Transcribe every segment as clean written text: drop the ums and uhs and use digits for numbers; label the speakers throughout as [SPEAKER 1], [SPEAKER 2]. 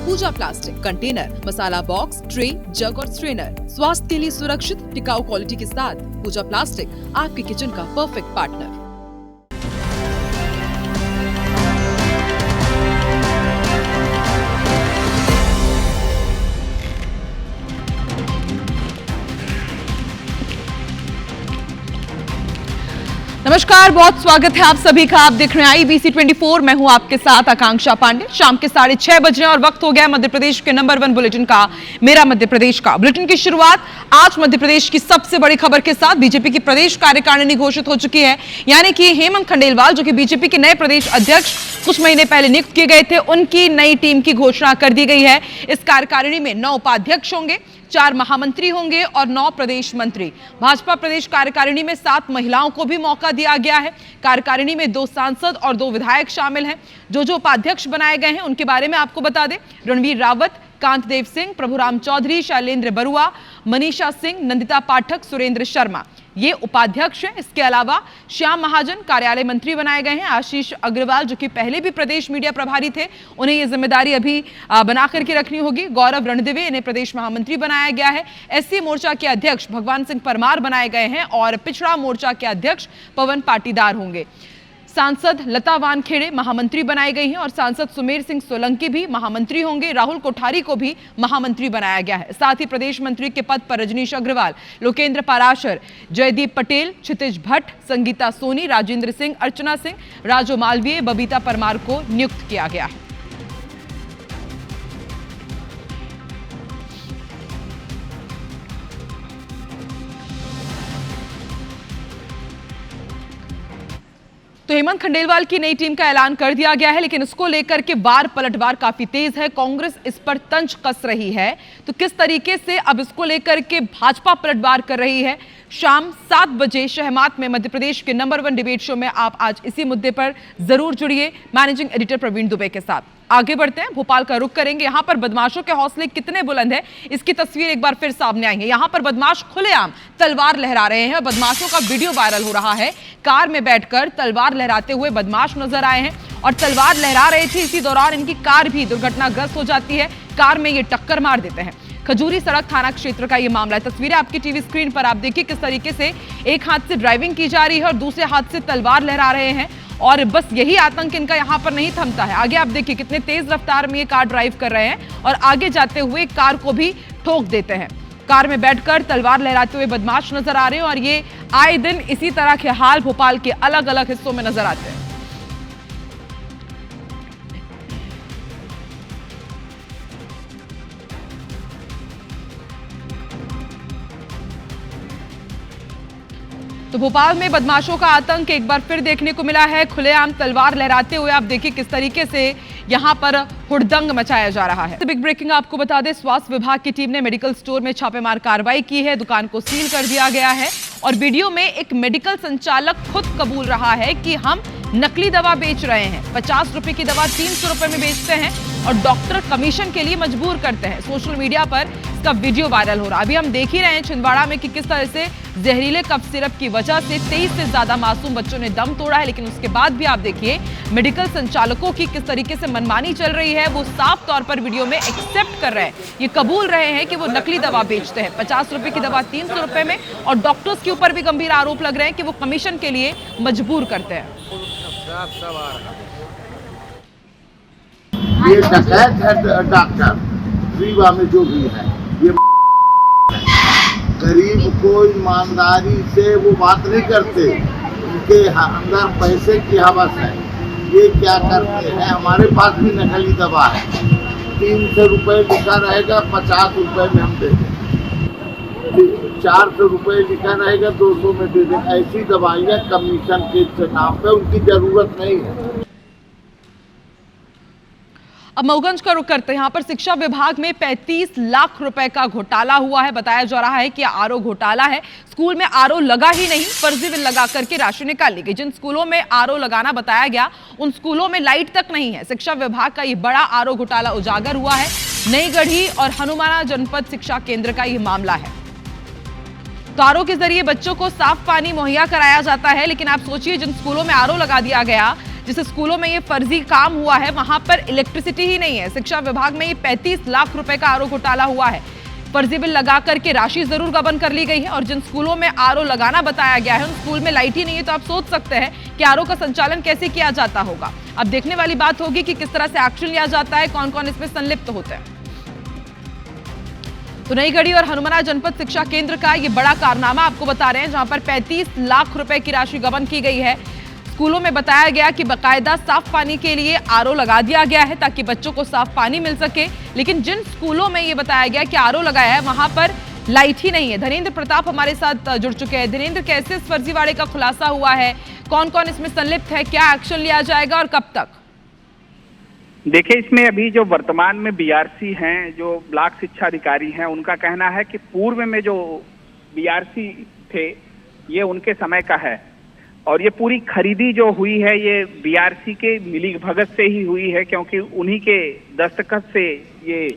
[SPEAKER 1] पूजा plastic container, मसाला box, tray, जग और strainer. स्वास्थ्य के लिए सुरक्षित टिकाऊ क्वालिटी के साथ पूजा प्लास्टिक आपके किचन का परफेक्ट पार्टनर।
[SPEAKER 2] नमस्कार, बहुत स्वागत है आप सभी का। आप देख रहे हैं IBC 24। मैं हूं आपके साथ आकांक्षा पांडे। शाम के 6:30 बजने और वक्त हो गया मध्य प्रदेश के नंबर 1 बुलेटिन का, मेरा मध्य प्रदेश का। बुलेटिन की शुरुआत आज मध्य प्रदेश की सबसे बड़ी खबर के साथ। बीजेपी की प्रदेश कार्यकारिणी घोषित हो चुकी है, यानी कि हेमंत खंडेलवाल जो कि बीजेपी के नए प्रदेश अध्यक्ष कुछ महीने पहले नियुक्त किए गए थे, उनकी नई टीम की घोषणा कर दी गई है। इस कार्यकारिणी में 9 उपाध्यक्ष होंगे, 4 महामंत्री होंगे और 9 प्रदेश मंत्री। भाजपा प्रदेश कार्यकारिणी में 7 महिलाओं को भी मौका दिया गया है। कार्यकारिणी में 2 सांसद और 2 विधायक शामिल हैं। जो उपाध्यक्ष बनाए गए हैं उनके बारे में आपको बता दें। रणवीर रावत, कांतदेव सिंह, प्रभुराम चौधरी, शैलेंद्र बरुआ, मनीषा सिंह, नंदिता पाठक, सुरेंद्र शर्मा ये उपाध्यक्ष हैं। इसके अलावा श्याम महाजन कार्यालय मंत्री बनाए गए हैं। आशीष अग्रवाल जो कि पहले भी प्रदेश मीडिया प्रभारी थे, उन्हें ये जिम्मेदारी अभी बना करके रखनी होगी। गौरव रणदिवे इन्हें प्रदेश महामंत्री बनाया गया है। SC मोर्चा के अध्यक्ष भगवान सिंह परमार बनाए गए हैं और पिछड़ा मोर्चा के अध्यक्ष पवन पाटीदार होंगे। सांसद लता वानखेड़े महामंत्री बनाई गई हैं और सांसद सुमेर सिंह सोलंकी भी महामंत्री होंगे। राहुल कोठारी को भी महामंत्री बनाया गया है। साथ ही प्रदेश मंत्री के पद पर रजनीश अग्रवाल, लोकेंद्र पाराशर, जयदीप पटेल, क्षितिज भट्ट, संगीता सोनी, राजेंद्र सिंह, अर्चना सिंह, राजू मालवीय, बबीता परमार को नियुक्त किया गया है। तो हेमंत खंडेलवाल की नई टीम का ऐलान कर दिया गया है, लेकिन इसको लेकर के वार पलटवार काफी तेज है। कांग्रेस इस पर तंज कस रही है, तो किस तरीके से अब इसको लेकर के भाजपा पलटवार कर रही है। शाम 7 बजे शहमात में मध्य प्रदेश के नंबर 1 डिबेट शो में आप आज इसी मुद्दे पर जरूर जुड़िए मैनेजिंग एडिटर प्रवीण दुबे के साथ। आगे बढ़ते हैं, भोपाल का रुख करेंगे। यहां पर बदमाशों के हौसले कितने बुलंद है, इसकी तस्वीर एक बार फिर सामने आई है। यहां पर बदमाश खुलेआम तलवार लहरा रहे हैं। बदमाशों का वीडियो वायरल हो रहा है। कार में बैठकर तलवार लहराते हुए बदमाश नजर आए हैं और तलवार लहरा रहे थे। इसी दौरान इनकी कार भी दुर्घटनाग्रस्त हो जाती है। कार में ये टक्कर मार देते हैं। खजूरी सड़क थाना क्षेत्र का ये मामला है। तस्वीरें आपकी टीवी स्क्रीन पर आप देखिए किस तरीके से एक हाथ से ड्राइविंग की जा रही है और दूसरे हाथ से तलवार लहरा रहे हैं और बस यही आतंक इनका यहां पर नहीं थमता है। आगे आप देखिए कितने तेज रफ्तार में ये कार ड्राइव कर रहे हैं और आगे जाते हुए कार को भी ठोक देते हैं। कार में बैठकर तलवार लहराते हुए बदमाश नजर आ रहे हैं और ये आए दिन इसी तरह के हाल भोपाल के अलग अलग हिस्सों में नजर आते हैं। तो भोपाल में बदमाशों का आतंक एक बार फिर देखने को मिला है। खुलेआम तलवार लहराते हुए आप देखिए किस तरीके से यहां पर हुड़दंग मचाया जा रहा है। बिग ब्रेकिंग आपको बता दें, स्वास्थ्य विभाग की टीम ने मेडिकल स्टोर में छापेमार कार्रवाई की है। दुकान को सील कर दिया गया है और वीडियो में एक मेडिकल संचालक खुद कबूल रहा है कि हम नकली दवा बेच रहे हैं। 50 रुपए की दवा 300 रुपए में बेचते हैं और डॉक्टर कमीशन के लिए मजबूर करते हैं। सोशल मीडिया पर इसका वीडियो वायरल हो रहा है। अभी हम देख ही रहे हैं छिंदवाड़ा में कि किस तरह से जहरीले कफ सिरप की वजह से 23 से ज्यादा मासूम बच्चों ने दम तोड़ा है, लेकिन उसके बाद भी आप देखिए मेडिकल संचालकों की किस तरीके से मनमानी चल रही है। वो साफ तौर पर वीडियो में एक्सेप्ट कर रहे हैं, ये कबूल रहे हैं कि वो नकली दवा बेचते हैं। 50 रुपए की दवा 300 रुपए में और डॉक्टर्स के ऊपर भी गंभीर आरोप लग रहे हैं कि वो कमीशन के लिए मजबूर करते हैं।
[SPEAKER 3] ये डकैत है डॉक्टर रीवा में जो भी है, ये गरीब को ईमानदारी से वो बात नहीं करते, उनके अंदर पैसे की हवस है। ये क्या करते हैं, हमारे पास भी नकली दवा है, 300 रुपये लिखा रहेगा, 50 रुपये में हम दे दें, 400 रुपये लिखा रहेगा, 200 में दे दें। ऐसी दवाइयाँ कमीशन के नाम पे उनकी जरूरत नहीं है।
[SPEAKER 2] अब मऊगंज का रुख करते हैं। यहाँ पर शिक्षा विभाग में 35 लाख रुपए का घोटाला हुआ है। बताया जा रहा है कि आरओ घोटाला है। स्कूल में आरओ लगा ही नहीं, फर्जी बिल लगा करके राशि निकाल ली गई। जिन स्कूलों में आरओ लगाना बताया गया उन स्कूलों में लाइट तक नहीं है। शिक्षा विभाग का ये बड़ा आरओ घोटाला उजागर हुआ है। नई गढ़ी और हनुमाना जनपद शिक्षा केंद्र का ये मामला है। तो आरओ के जरिए बच्चों को साफ पानी मुहैया कराया जाता है, लेकिन आप सोचिए जिन स्कूलों में आरओ लगा दिया गया, जिस स्कूलों में ये फर्जी काम हुआ है वहां पर इलेक्ट्रिसिटी ही नहीं है। शिक्षा विभाग में ये 35 लाख रुपए का आरओ घोटाला हुआ है। फर्जी बिल लगा करके राशि जरूर गबन कर ली गई है और जिन स्कूलों में आरओ लगाना बताया गया है उन स्कूल में लाइट ही नहीं है, तो आप सोच सकते हैं कि आरओ का संचालन कैसे किया जाता होगा। अब देखने वाली बात होगी कि किस तरह से एक्शन लिया जाता है, कौन कौन इसमें संलिप्त होते हैं। तो नई गढ़ी और हनुमाना जनपद शिक्षा केंद्र का ये बड़ा कारनामा आपको बता रहे हैं, जहां पर 35 लाख रुपए की राशि गबन की गई है। स्कूलों में बताया गया कि बकायदा साफ पानी के लिए आरओ लगा दिया गया है ताकि बच्चों को साफ पानी मिल सके, लेकिन जिन स्कूलों में ये बताया गया कि आरओ लगाया है वहां पर लाइट ही नहीं है। धनेंद्र प्रताप हमारे साथ जुड़ चुके हैं। धनेंद्र, कैसे इस फर्जीवाड़े का खुलासा हुआ है, कौन कौन इसमें संलिप्त है, क्या एक्शन लिया जाएगा और कब तक?
[SPEAKER 4] देखिए, इसमें अभी जो वर्तमान में बीआरसी हैं, जो ब्लॉक शिक्षा अधिकारी हैं, उनका कहना है कि पूर्व में जो बीआरसी थे ये उनके समय का है और ये पूरी खरीदी जो हुई है ये बीआरसी के मिली भगत से ही हुई है, क्योंकि उन्हीं के दस्तखत से ये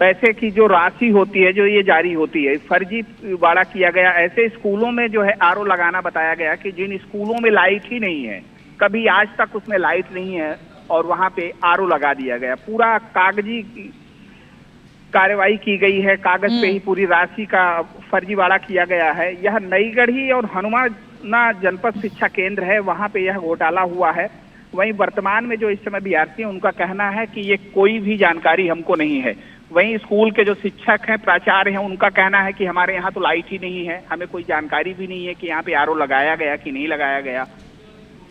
[SPEAKER 4] पैसे की जो राशि होती है जो ये जारी होती है। फर्जी वाड़ा किया गया। ऐसे स्कूलों में जो है आरओ लगाना बताया गया कि जिन स्कूलों में लाइट ही नहीं है, कभी आज तक उसमें लाइट नहीं है और वहां पे आरओ लगा दिया गया। पूरा कागजी कार्रवाई की गई है, कागज पे ही पूरी राशि का फर्जीवाड़ा किया गया है। यह नई गढ़ी और हनुमाना जनपद शिक्षा केंद्र है, वहां पे यह घोटाला हुआ है। वहीं वर्तमान में जो इस समय बीआरसी है उनका कहना है कि ये कोई भी जानकारी हमको नहीं है। वहीं स्कूल के जो शिक्षक हैं, प्राचार्य हैं, उनका कहना है कि हमारे यहाँ तो लाइट ही नहीं है, हमें कोई जानकारी भी नहीं है कि यहाँ पे आरओ लगाया गया कि नहीं लगाया गया।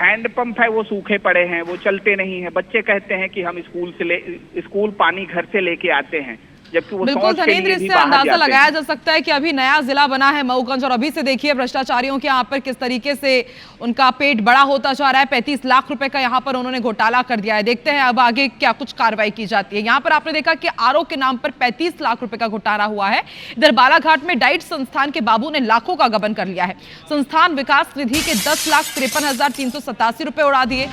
[SPEAKER 4] हैंडपंप है वो सूखे पड़े हैं, वो चलते नहीं है। बच्चे कहते हैं कि हम स्कूल पानी घर से लेके आते हैं, जबकि वो
[SPEAKER 2] बिल्कुल धनेंद्र, इससे अंदाजा लगाया जा सकता है कि अभी नया जिला बना है मऊगंज और अभी से देखिए भ्रष्टाचारियों के यहाँ पर किस तरीके से उनका पेट बड़ा होता जा रहा है। 35 लाख रुपए का यहाँ पर उन्होंने घोटाला कर दिया है। देखते हैं अब आगे क्या कुछ कार्रवाई की जाती है। यहाँ पर आपने देखा कि आरओ के नाम पर 35 लाख रुपए का घोटाला हुआ है। इधर बालाघाट में डाइट संस्थान के बाबू ने लाखों का गबन कर लिया है। संस्थान विकास निधि के 10,53,387 रुपए उड़ा दिए।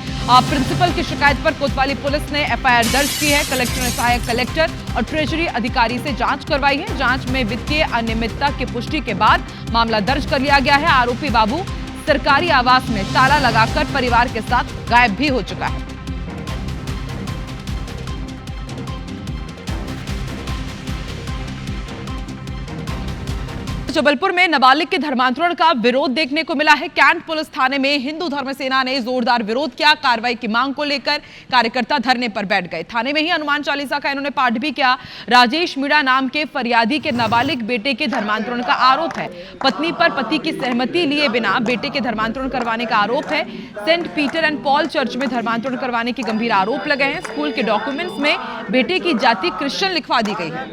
[SPEAKER 2] प्रिंसिपल की शिकायत पर कोतवाली पुलिस ने एफआईआर दर्ज की है। कलेक्टर ने सहायक कलेक्टर और ट्रेजरी अधिकारी से जांच करवाई है। जांच में वित्तीय अनियमितता की पुष्टि के बाद मामला दर्ज कर लिया गया है। आरोपी बाबू सरकारी आवास में ताला लगाकर परिवार के साथ गायब भी हो चुका है। जबलपुर में नाबालिग के धर्मांतरण का विरोध देखने को मिला है। कैंट पुलिस थाने में हिंदू धर्म सेना ने जोरदार विरोध किया। कार्रवाई की मांग को लेकर कार्यकर्ता धरने पर बैठ गए। थाने में ही हनुमान चालीसा का इन्होंने पाठ भी किया। राजेश मीणा नाम के फरियादी के नाबालिग बेटे के धर्मांतरण का आरोप है। पत्नी पर पति की सहमति लिए बिना बेटे के धर्मांतरण करवाने का आरोप है। Saint Peter and Paul church में धर्मांतरण करवाने के गंभीर आरोप लगे हैं। स्कूल के डॉक्यूमेंट्स में बेटे की जाति क्रिश्चियन लिखवा दी गई है।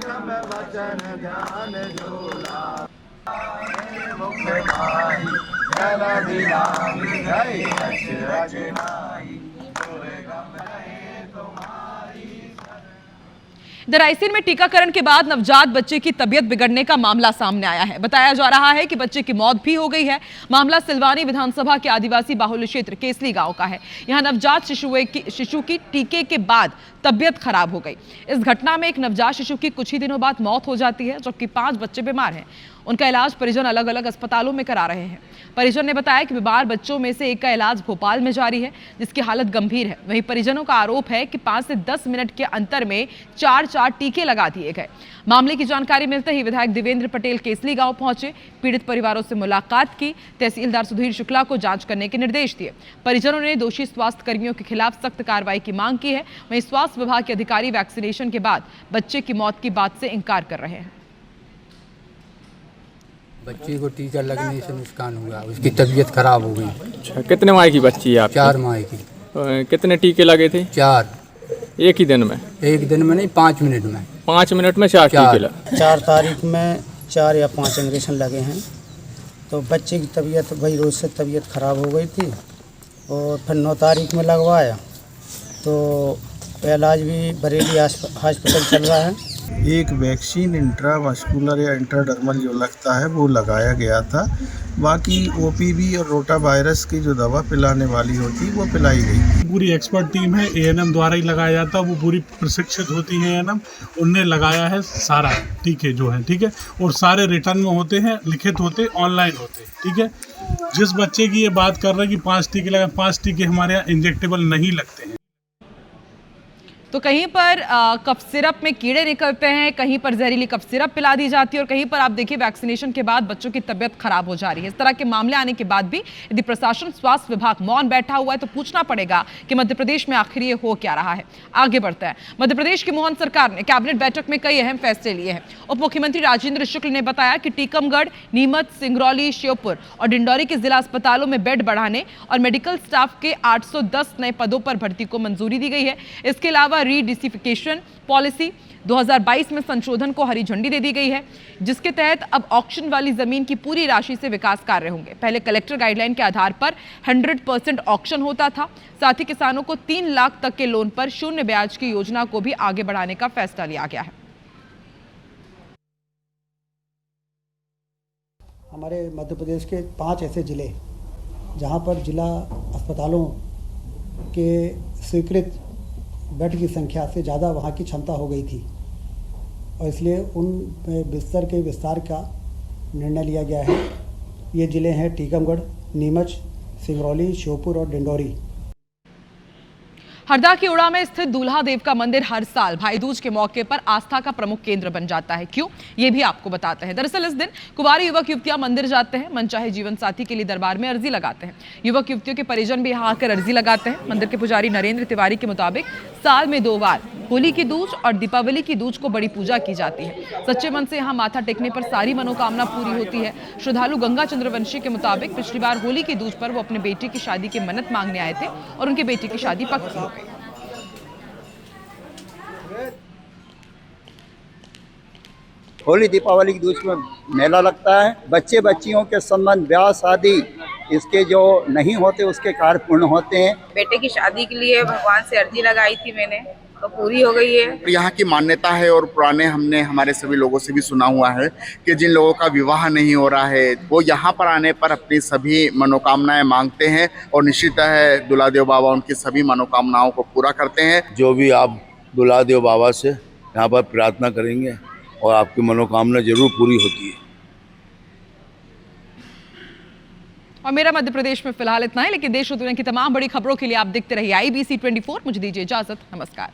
[SPEAKER 2] रायसेन में टीकाकरण के बाद नवजात बच्चे की तबीयत बिगड़ने का मामला सामने आया है। बताया जा रहा है कि बच्चे की मौत भी हो गई है। मामला सिलवानी विधानसभा के आदिवासी बाहुल्य क्षेत्र केसली गांव का है। यहां नवजात शिशु की टीके के बाद तबीयत खराब हो गई। इस घटना में एक नवजात शिशु की कुछ ही दिनों बाद मौत हो जाती है, जबकि 5 बच्चे बीमार हैं। उनका इलाज परिजन अलग अलग अस्पतालों में करा रहे हैं। परिजन ने बताया कि बीमार बच्चों में से एक का इलाज भोपाल में जारी है, जिसकी हालत गंभीर है। वहीं परिजनों का आरोप है कि 5 से 10 मिनट के अंतर में 4 टीके लगा दिए गए। मामले की जानकारी मिलते ही विधायक देवेंद्र पटेल केसली गांव पहुंचे, पीड़ित परिवारों से मुलाकात की, तहसीलदार सुधीर शुक्ला को जांच करने के निर्देश दिए। परिजनों ने दोषी स्वास्थ्य कर्मियों के खिलाफ सख्त कार्रवाई की मांग की है। वहीं स्वास्थ्य विभाग के अधिकारी वैक्सीनेशन के बाद बच्चे की मौत की बात से इंकार कर रहे हैं।
[SPEAKER 5] बच्चे को टीका लगने से नुकसान हुआ, उसकी तबीयत खराब हो गई।
[SPEAKER 6] अच्छा, कितने माह की बच्ची है आपकी?
[SPEAKER 5] 4 माह की।
[SPEAKER 6] कितने टीके लगे थे?
[SPEAKER 5] 4।
[SPEAKER 6] एक ही दिन में?
[SPEAKER 5] एक दिन में नहीं, 5 मिनट में।
[SPEAKER 6] 5 मिनट में 4 टीके लगे।
[SPEAKER 7] 4 तारीख में 4 या 5 इंजेक्शन लगे हैं। तो बच्चे की तबीयत वही रोज से तबीयत खराब हो गई थी और फिर 9 तारीख में लगवाया तो इलाज भी बरेली हॉस्पिटल चल रहा है।
[SPEAKER 8] एक वैक्सीन इंट्रावास्कुलर या इंट्राडर्मल जो लगता है वो लगाया गया था। बाकी ओपीवी और रोटा वायरस की जो दवा पिलाने वाली होती वो पिलाई गई।
[SPEAKER 9] पूरी एक्सपर्ट टीम है, एएनएम द्वारा ही लगाया जाता है, वो पूरी प्रशिक्षित होती है एएनएम, उनने लगाया है सारा टीके जो है, ठीक है। और सारे रिटर्न में होते हैं, लिखित होते, ऑनलाइन होते, ठीक है। जिस बच्चे की ये बात कर रहे हैं कि 5 टीके लगे, 5 टीके हमारे यहाँ इंजेक्टेबल नहीं लगते हैं।
[SPEAKER 2] तो कहीं पर कफ सिरप में कीड़े निकलते हैं, कहीं पर जहरीली कफ सिरप पिला दी जाती है और कहीं पर आप देखिए वैक्सीनेशन के बाद बच्चों की तबीयत खराब हो जा रही है। इस तरह के मामले आने के बाद भी यदि प्रशासन, स्वास्थ्य विभाग मौन बैठा हुआ है तो पूछना पड़ेगा कि मध्य प्रदेश में आखिर ये हो क्या रहा है। आगे बढ़ते हैं। मध्य प्रदेश की मोहन सरकार ने कैबिनेट बैठक में कई अहम फैसले लिए हैं। उप मुख्यमंत्री राजेंद्र शुक्ल ने बताया कि टीकमगढ़, नीमच, सिंगरौली, श्योपुर और डिंडौरी के जिला अस्पतालों में बेड बढ़ाने और मेडिकल स्टाफ के 810 नए पदों पर भर्ती को मंजूरी दी गई है। इसके अलावा रीडिसिफिकेशन पॉलिसी 2022 में संशोधन को हरी झंडी दे दी गई है, जिसके तहत अब ऑक्शन वाली जमीन की पूरी राशि से विकास कार्य होंगे। पहले कलेक्टर गाइडलाइन के आधार पर 100% ऑक्शन होता था। साथ ही किसानों को 3 लाख तक के लोन पर शून्य ब्याज की योजना को भी आगे बढ़ाने का फैसला लिया गया है।
[SPEAKER 7] हमारे मध्य प्रदेश के 5 ऐसे जिले जहां पर जिला अस्पतालों के स्वीकृत बेड की संख्या से ज़्यादा वहाँ की क्षमता हो गई थी और इसलिए उन बिस्तर के विस्तार का निर्णय लिया गया है। ये ज़िले हैं टीकमगढ़, नीमच, सिंगरौली, श्योपुर और डिंडौरी।
[SPEAKER 2] हरदा के उड़ा में स्थित दूल्हा देव का मंदिर हर साल भाई दूज के मौके पर आस्था का प्रमुख केंद्र बन जाता है। क्यों, ये भी आपको बताते हैं। दरअसल इस दिन कुंवारी युवक युवतियां मंदिर जाते हैं, मनचाहे जीवन साथी के लिए दरबार में अर्जी लगाते हैं। युवक युवतियों के परिजन भी यहाँ आकर अर्जी लगाते हैं। मंदिर के पुजारी नरेंद्र तिवारी के मुताबिक साल में 2 बार होली की दूज और दीपावली की दूज को बड़ी पूजा की जाती है। सच्चे मन से यहाँ माथा टेकने पर सारी मनोकामना पूरी होती है। श्रद्धालु गंगा चंद्रवंशी के मुताबिक पिछली बार होली की दूज पर वो अपने बेटे की शादी की मन्नत मांगने आए थे और उनके बेटे की शादी पक्की हो गई।
[SPEAKER 10] होली दीपावली की दूज में मेला लगता है। बच्चे बच्चियों के संबंध, ब्याह शादी इसके जो नहीं होते उसके कार्य पूर्ण होते हैं।
[SPEAKER 11] बेटे की शादी के लिए भगवान से अर्जी लगाई थी मैंने, तो पूरी हो गई है।
[SPEAKER 12] यहाँ की मान्यता है और पुराने हमने हमारे सभी लोगों से भी सुना हुआ है कि जिन लोगों का विवाह नहीं हो रहा है वो यहाँ पर आने पर अपनी सभी मनोकामनाएं मांगते हैं और निश्चित है दुल्हादेव बाबा उनकी सभी मनोकामनाओं को पूरा करते हैं।
[SPEAKER 13] जो भी आप दुल्हादेव बाबा से यहाँ पर प्रार्थना करेंगे और आपकी मनोकामना जरूर पूरी होती है।
[SPEAKER 2] और मेरा मध्य प्रदेश में फिलहाल इतना है, लेकिन देश और दुनिया की तमाम बड़ी खबरों के लिए आप देखते रहिए IBC 24। मुझे दीजिए इजाजत, नमस्कार।